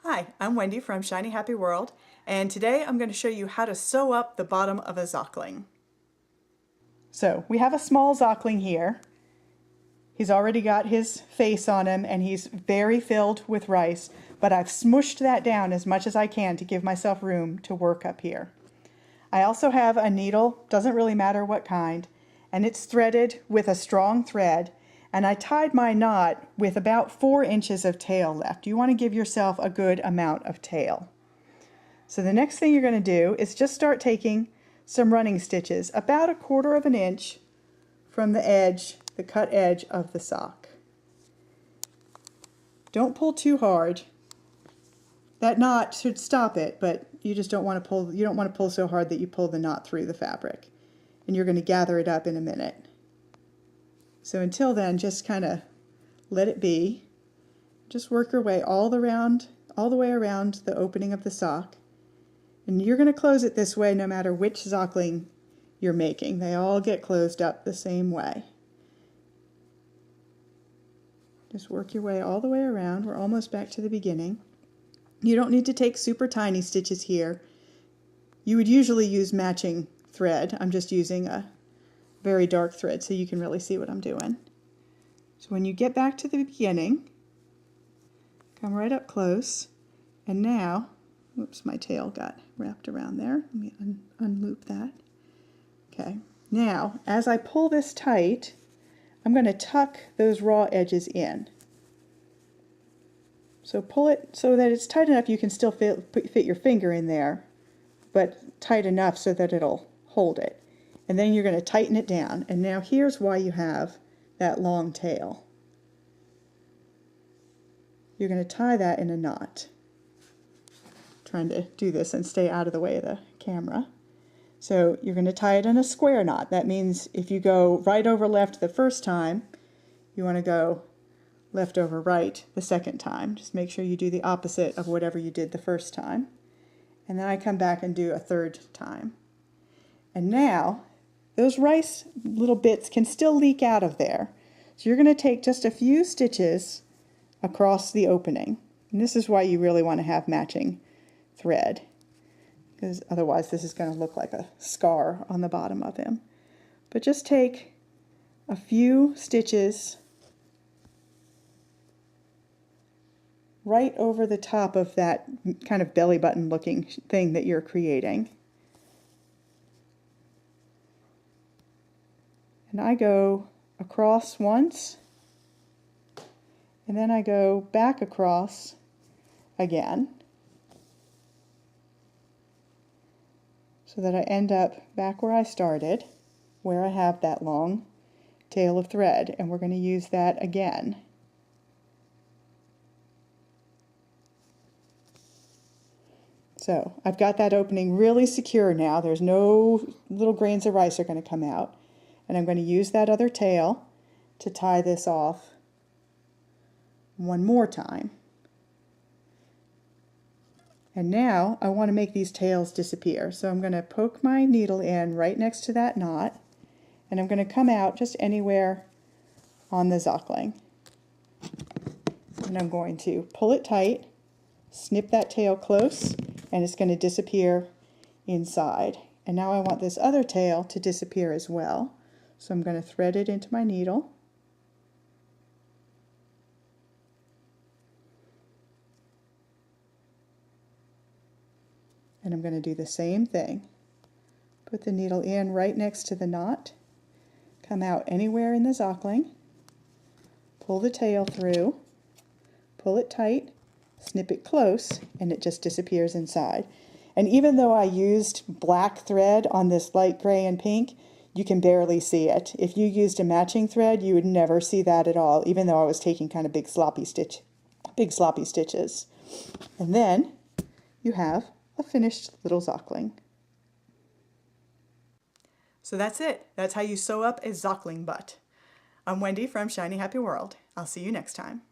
Hi, I'm Wendy from Shiny Happy World, and today I'm going to show you how to sew up the bottom of a Zokling. So we have a small Zokling here. He's already got his face on him and he's very filled with rice, but I've smushed that down as much as I can to give myself room to work up here. I also have a needle, doesn't really matter what kind, and it's threaded with a strong thread, and I tied my knot with about 4 inches of tail left. You want to give yourself a good amount of tail. So the next thing you're going to do is just start taking some running stitches, about 1/4 of an inch from the edge, the cut edge of the sock. Don't pull too hard. That knot should stop it, but you just don't want to pull, you don't want to pull so hard that you pull the knot through the fabric. And you're going to gather it up in a minute. So until then, just kind of let it be. Just work your way all the way around the opening of the sock. And you're going to close it this way no matter which Zokling you're making. They all get closed up the same way. Just work your way all the way around. We're almost back to the beginning. You don't need to take super tiny stitches here. You would usually use matching thread. I'm just using a very dark thread so you can really see what I'm doing. So when you get back to the beginning, come right up close, and now, whoops, my tail got wrapped around there. Let me unloop that. Okay, now as I pull this tight, I'm going to tuck those raw edges in. So pull it so that it's tight enough you can still fit your finger in there, but tight enough so that it'll hold it. And then you're going to tighten it down. And now here's why you have that long tail. You're going to tie that in a knot. Trying to do this and stay out of the way of the camera. So you're going to tie it in a square knot. That means if you go right over left the first time, you want to go left over right the second time. Just make sure you do the opposite of whatever you did the first time. And then I come back and do a third time. And now those rice little bits can still leak out of there. So you're going to take just a few stitches across the opening. And this is why you really want to have matching thread, because otherwise this is going to look like a scar on the bottom of him. But just take a few stitches right over the top of that kind of belly button looking thing that you're creating. And I go across once, and then I go back across again, so that I end up back where I started, where I have that long tail of thread, and we're going to use that again. So I've got that opening really secure now. There's no little grains of rice are going to come out. And I'm going to use that other tail to tie this off one more time. And now I want to make these tails disappear. So I'm going to poke my needle in right next to that knot, and I'm going to come out just anywhere on the Zokling. And I'm going to pull it tight, snip that tail close, and it's going to disappear inside. And now I want this other tail to disappear as well. So I'm going to thread it into my needle. And I'm going to do the same thing. Put the needle in right next to the knot. Come out anywhere in the Zokling. Pull the tail through. Pull it tight. Snip it close, and it just disappears inside. And even though I used black thread on this light gray and pink, you can barely see it. If you used a matching thread, you would never see that at all, even though I was taking kind of big sloppy stitches. And then you have a finished little Zokling. So that's it. That's how you sew up a Zokling butt. I'm Wendy from Shiny Happy World. I'll see you next time.